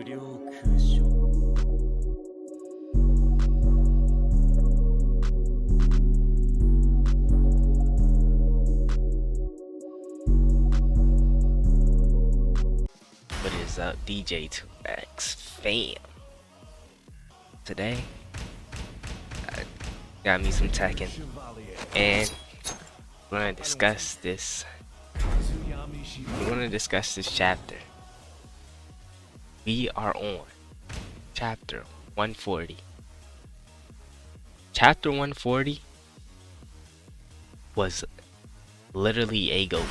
What is up, DJ2X fam? Today, I got me some Tekken, and we're gonna discuss this. We're gonna discuss this chapter. We are on chapter 140. Chapter 140 was literally a GOAT.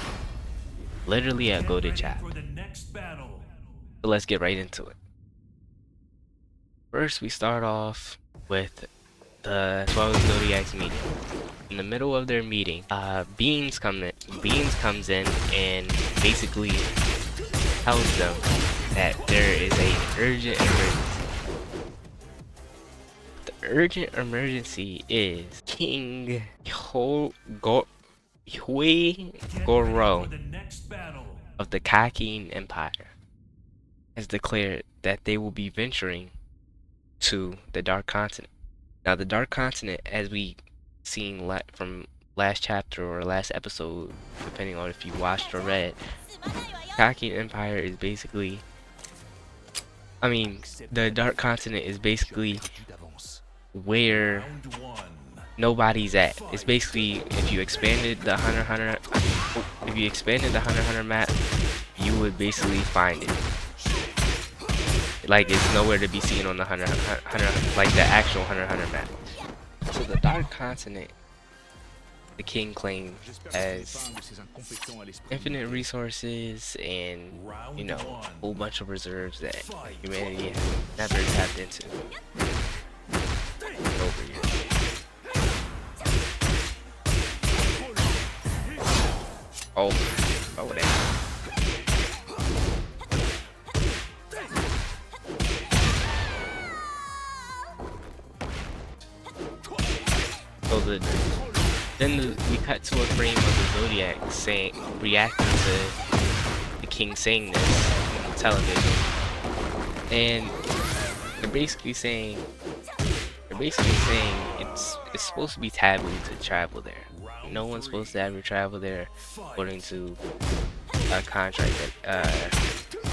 Literally a GOATed chapter. So let's get right into it. First, we start off with the 12 Zodiacs meeting. In the middle of their meeting, Beans comes in and basically tells them that there is an urgent emergency. The urgent emergency is King Hui Goro of the Kakin Empire has declared that they will be venturing to the Dark Continent. Now, the Dark Continent, as we seen from last chapter or last episode, depending on if you watched or read, Kakin Empire is basically, the Dark Continent is basically where nobody's at. It's basically, if you expanded the Hunter x Hunter map, you would basically find it. Like, it's nowhere to be seen on the Hunter, like the actual Hunter x Hunter map. So the Dark Continent, the king claims as infinite resources and, you know, a whole bunch of reserves that humanity has never tapped into. Over here. Oh that. So we cut to a frame of the Zodiac reacting to the king saying this on the television, and they're basically saying it's supposed to be taboo to travel there. No one's supposed to ever travel there, according to a contract that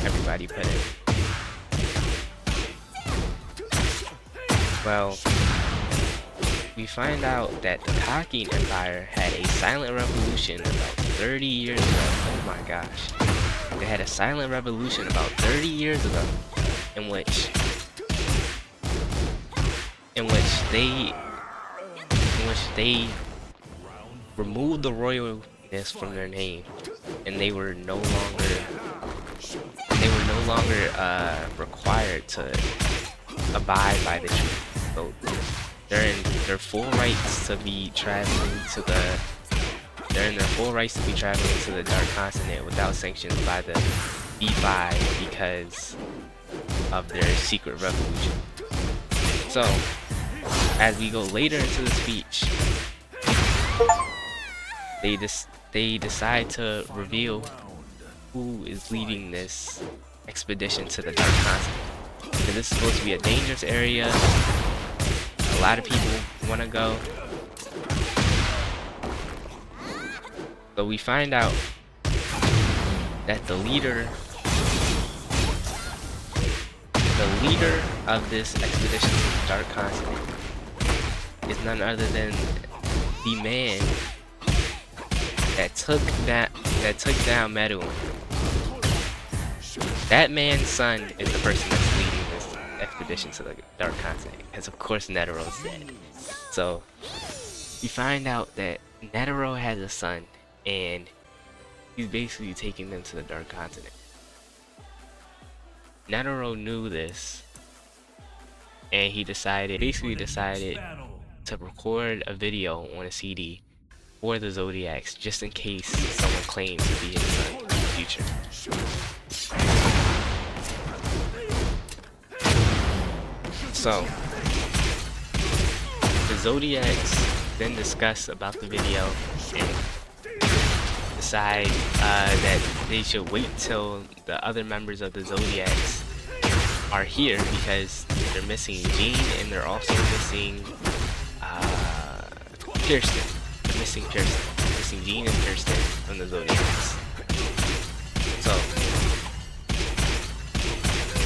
everybody put in. Well, we find out that the Kakin Empire had a silent revolution about 30 years ago. Oh my gosh. They had a silent revolution about 30 years ago in which they removed the royalness from their name, and they were no longer required to abide by the treaty. So they're in their full rights to be traveling to the Dark Continent without sanctions by the B5 because of their secret revolution. So, as we go later into the speech, they decide to reveal who is leading this expedition to the Dark Continent. And this is supposed to be a dangerous area. A lot of people want to go. So we find out that the leader of this expedition to the Dark Continent is none other than the man that took down Netero. That man's son is the person that's leading this expedition to the Dark Continent, because of course Netero's dead. So we find out that Netero has a son, and he's basically taking them to the Dark Continent. Netero knew this, and he basically decided to record a video on a CD for the Zodiacs, just in case someone claims to be his son in the future. So the Zodiacs then discuss about the video and decide that they should wait till the other members of the Zodiacs are here because they're missing Jean and they're also missing Kirsten. They're missing Kirsten. They're missing Jean and Kirsten from the Zodiacs. So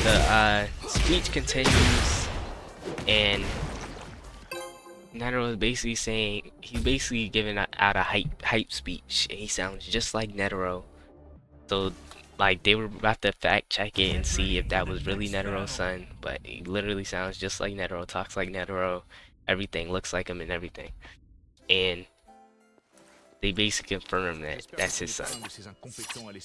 the speech continues, and Netero is basically saying, he's basically giving out a hype speech, and he sounds just like Netero. So like they were about to fact check it and see if that was really Netero's son, but he literally sounds just like Netero, talks like Netero, everything looks like him and everything. And they basically confirm that that's his son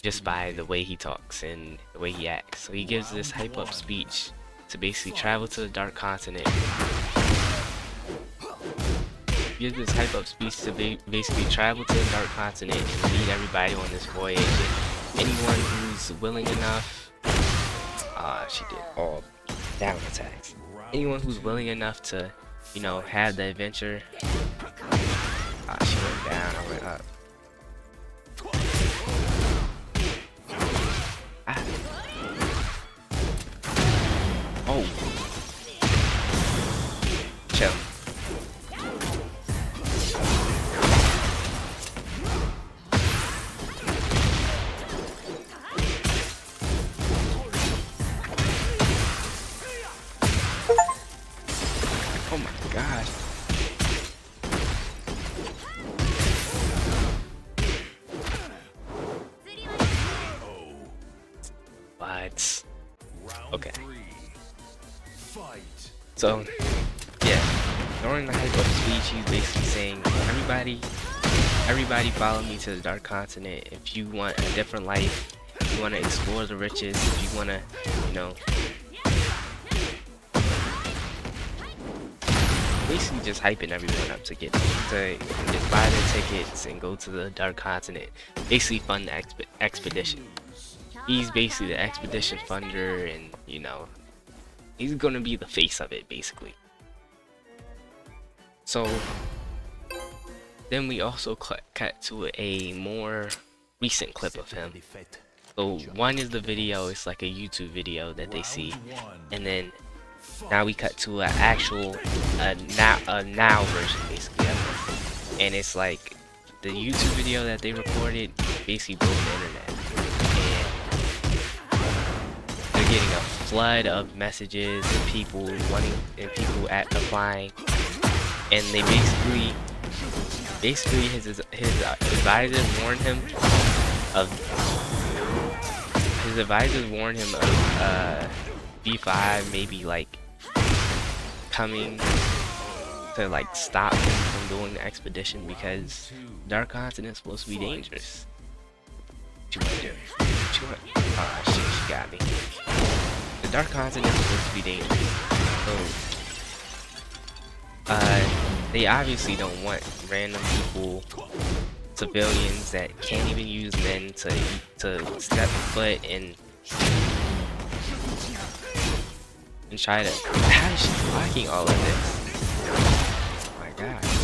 just by the way he talks and the way he acts. So he gives this hype up speech to basically travel to the Dark Continent. He gives this hype up speech to basically travel to the Dark Continent and lead everybody on this voyage. And anyone who's willing enough, she did all down attacks. Anyone who's willing enough to, you know, have the adventure. She went down, I went up. Oh. Chill. Oh my god. But okay. So yeah, during the hype up speech, he's basically saying, everybody follow me to the Dark Continent. If you want a different life, if you want to explore the riches, if you want to, you know, basically just hyping everyone up to just buy their tickets and go to the Dark Continent. Basically fund the expedition. He's basically the expedition funder, and you know, he's gonna be the face of it basically. So then we also cut to a more recent clip of him. So one is the video, it's like a YouTube video that they see, and then now we cut to an actual now version basically of it. And it's like the YouTube video that they recorded basically broke the internet, and they're getting a flood of messages and people applying, and they basically his advisors warned him of V5 maybe like coming to like stop him from doing the expedition because Dark Continent is supposed to be dangerous. What you want to do? What you want? Oh shit, she got me. The Dark Continent is supposed to be dangerous. So they obviously don't want random people, civilians that can't even use men to step foot and try to. How is she blocking all of this? Oh my gosh.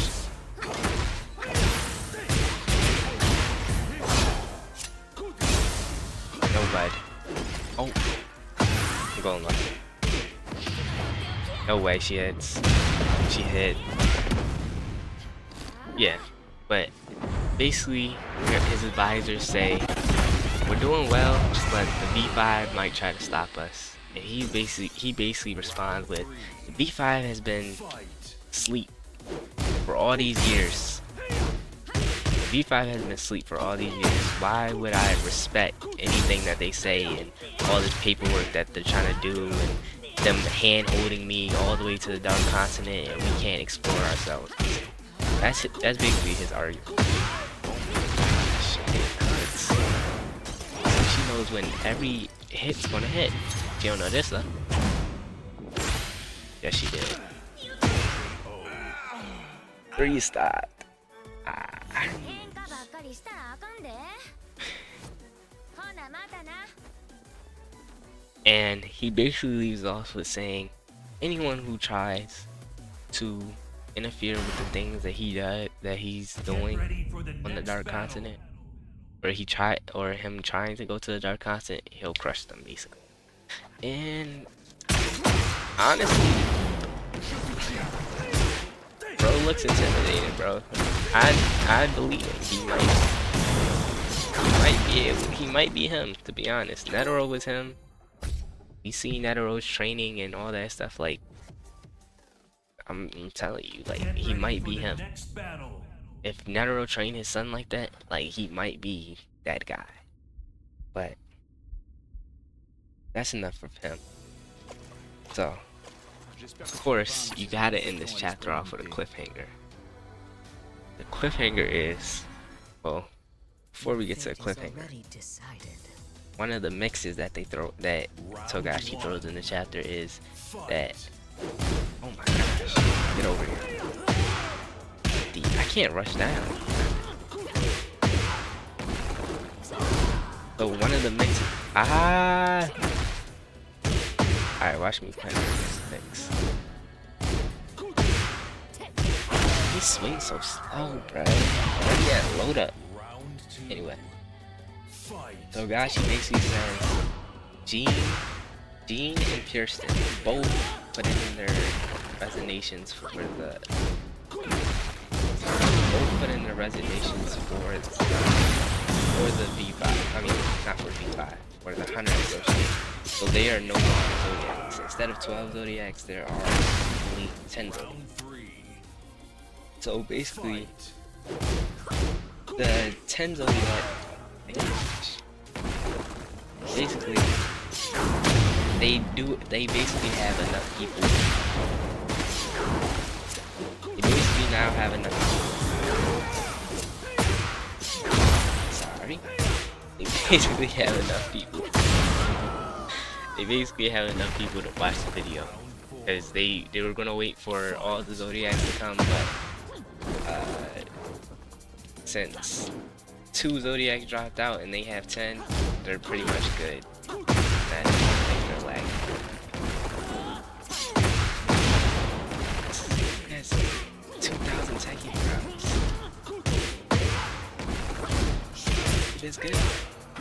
No bud. Oh, I'm going low. No way she hits. She hit. Yeah, but basically his advisors say we're doing well, but the V5 might try to stop us. And he basically responds with, the V5 has been asleep for all these years. The V5 has been asleep for all these years. Why would I respect anything that they say and all this paperwork that they're trying to do and them hand holding me all the way to the Dark Continent and we can't explore ourselves? That's basically his argument. She knows when every hit's gonna hit. She don't know this though. Yes, she did. Restart. And he basically leaves off with saying, anyone who tries to interfere with the things that he's doing on the Dark Continent, or him trying to go to the Dark Continent, he'll crush them basically. And honestly, bro looks intimidating, bro. I believe it. He might be him, to be honest. Netero was him. You see Netero's training and all that stuff, like I'm telling you, like he might be him. If Netero trained his son like that, like he might be that guy. But that's enough of him. So, of course, you gotta end this chapter off with a cliffhanger. The cliffhanger is, well, before we get to the cliffhanger, one of the mixes that they throw, that Togashi throws in the chapter is that, oh my gosh, get over here. I can't rush down. So one of the mixes, alright, watch me play this mix. He swings so slow, bro. Already at load up. Anyway, Togashi basically says Gene and Kirsten both put in their resignations for the V5. I mean, not for V5, for the 100 Association. So they are no longer Zodiacs. Instead of 12 Zodiacs, there are only 10 Zodiacs. So basically, the 10 Zodiac, basically, they basically have enough people. They basically now have enough people. Sorry. They basically have enough people. They basically have enough people to watch the video. Because they were gonna wait for all the Zodiacs to come, but since 2 Zodiacs dropped out and they have 10, they're pretty much good. That's they're lagging. That's 2,000 techie drops. It is good. I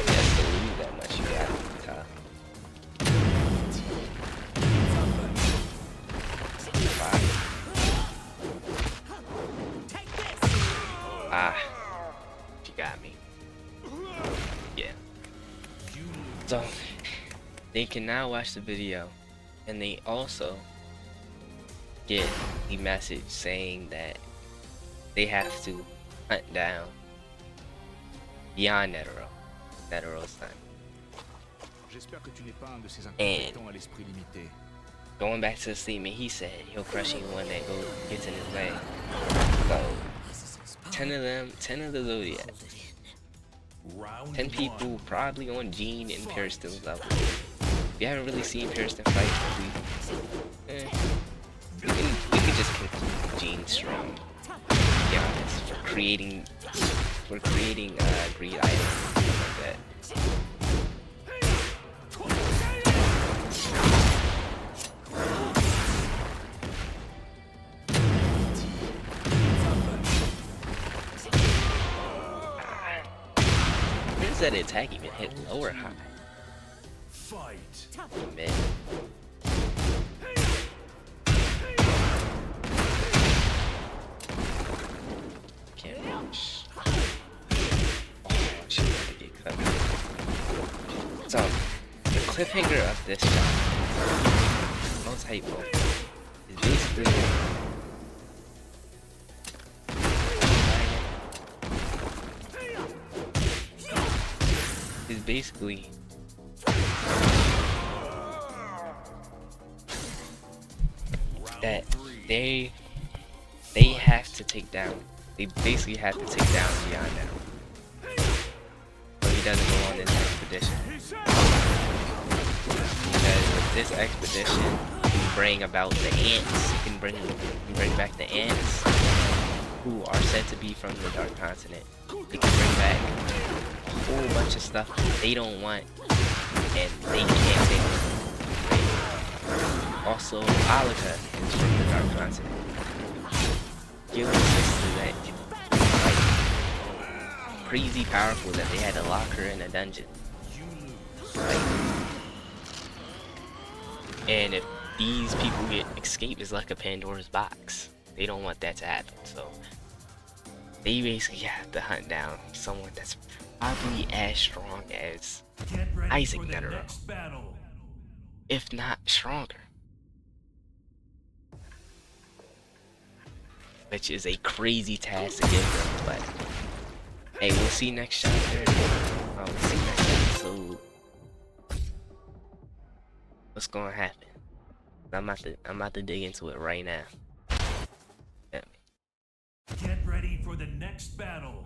guess to lose that much, you gotta be tough. She got me. Yeah. So, they can now watch the video, and they also get a message saying that they have to hunt down beyond Netero's son. And going back to the statement he said, he'll crush anyone that gets in his way. So 10 of the Zodiacs. 10 people probably on Gene and Kirsten's level. If you haven't really seen Kirsten fight, we can just conclude Gene strong. To be honest, for creating greed items and stuff like that. Where's that attack even hit low or high? Mid. Can't reach. Oh, she's gonna get cut. So, the cliffhanger of this shot, most hateful, is basically that they have to take down. They basically have to take down Beyond now. So he doesn't go on this expedition. Because with this expedition, he can bring about the ants. He can bring back the ants who are said to be from the Dark Continent. He can bring back a whole bunch of stuff they don't want, and they can't take it. Also, Alaka is from the Dark Continent. Gil sister that like crazy powerful that they had to lock her in a dungeon. Like, And if these people get escape, it's like a Pandora's box. They don't want that to happen, so they basically have to hunt down someone that's probably as strong as Isaac Netero, if not stronger. Which is a crazy task to give them, but hey, we'll see next chapter. We'll see next episode. What's gonna happen? I'm about to dig into it right now. Get ready for the next battle.